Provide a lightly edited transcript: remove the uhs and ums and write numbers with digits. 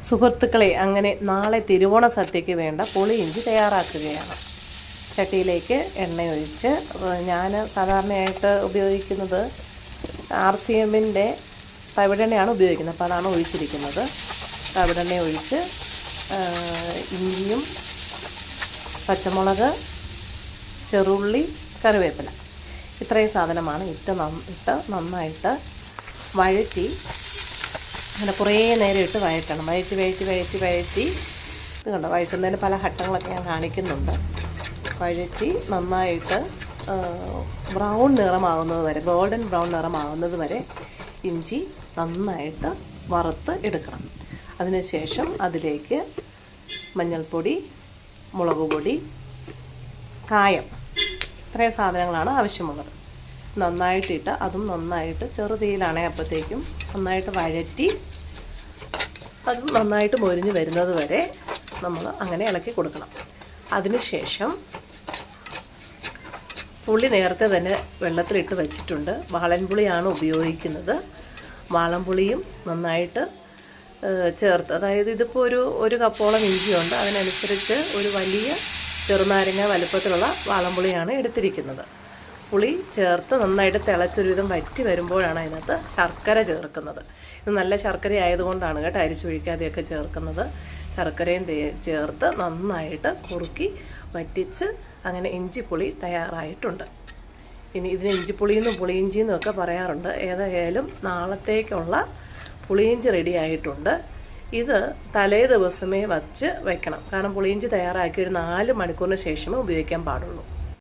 സുഹൃത്തുക്കളെ, അങ്ങനെ നാളെ തിരുവോണ സദ്യയ്ക്ക് വേണ്ട പുളിയിഞ്ചി തയ്യാറാക്കുകയാണ്. ചട്ടിയിലേക്ക് എണ്ണയൊഴിച്ച്, ഞാൻ സാധാരണയായിട്ട് ഉപയോഗിക്കുന്നത് RCMൻ്റെ തവിടെണ്ണയാണ് ഉപയോഗിക്കുന്നത്, അപ്പോൾ അതാണ് ഒഴിച്ചിരിക്കുന്നത്. തവിടെണ്ണ ഒഴിച്ച് ഇഞ്ചിയും പച്ചമുളക്, ചെറുള്ളി, കറിവേപ്പില ഇത്രയും സാധനമാണ് ഇട്ട് നന്നായിട്ട് വഴറ്റി, അങ്ങനെ കുറേ നേരം ഇട്ട് വഴറ്റണം. വഴറ്റി ഇത് കണ്ടോ, വഴറ്റുന്നതിന് പല ഘട്ടങ്ങളൊക്കെ ഞാൻ കാണിക്കുന്നുണ്ട്. വഴറ്റി നന്നായിട്ട് ബ്രൗൺ നിറമാകുന്നത് വരെ, ഗോൾഡൻ ബ്രൗൺ നിറമാകുന്നത് വരെ ഇഞ്ചി നന്നായിട്ട് വറുത്ത് എടുക്കണം. അതിനുശേഷം അതിലേക്ക് മഞ്ഞൾപ്പൊടി, മുളക് പൊടി, കായം ഇത്രയും സാധനങ്ങളാണ് ആവശ്യമുള്ളത്. നന്നായിട്ടിട്ട് അതും നന്നായിട്ട് ചെറുതീയിലാണേ അപ്പോഴത്തേക്കും നന്നായിട്ട് വഴറ്റി അതും നന്നായിട്ട് മൊരിഞ്ഞ് വരുന്നത് വരെ നമ്മൾ അങ്ങനെ ഇളക്കി കൊടുക്കണം. അതിനുശേഷം പുളി നേരത്തെ തന്നെ വെള്ളത്തിലിട്ട് വെച്ചിട്ടുണ്ട്. വാളൻപുളിയാണ് ഉപയോഗിക്കുന്നത്. വാളൻപുളിയും നന്നായിട്ട് ചേർത്ത്, അതായത് ഇതിപ്പോൾ ഒരു കപ്പോളം ഇഞ്ചിയുണ്ട്, അതിനനുസരിച്ച് ഒരു വലിയ ചെറുനാരങ്ങ വലുപ്പത്തിലുള്ള വാളൻപുളിയാണ് എടുത്തിരിക്കുന്നത്. പുളി ചേർത്ത് നന്നായിട്ട് തിളച്ചൊരുവിധം വറ്റി വരുമ്പോഴാണ് അതിനകത്ത് ശർക്കര ചേർക്കുന്നത്. ഇത് നല്ല ശർക്കര ആയതുകൊണ്ടാണ് കേട്ടോ, അരിച്ചു ഒഴിക്കാതെയൊക്കെ ചേർക്കുന്നത്. ശർക്കരയും ചേർത്ത് നന്നായിട്ട് കുറുക്കി വറ്റിച്ച് അങ്ങനെ ഇഞ്ചിപ്പുളി തയ്യാറായിട്ടുണ്ട്. ഇനി ഇതിന് ഇഞ്ചിപ്പുളിയെന്നും പുളിയിഞ്ചിയെന്നും ഒക്കെ പറയാറുണ്ട്. ഏതായാലും നാളത്തേക്കുള്ള പുളിയിഞ്ചി റെഡി ആയിട്ടുണ്ട്. ഇത് തലേ ദിവസമേ വച്ച് വെക്കണം, കാരണം പുളിയിഞ്ചി തയ്യാറാക്കി ഒരു 4 മണിക്കൂറിന് ശേഷമേ ഉപയോഗിക്കാൻ പാടുള്ളൂ.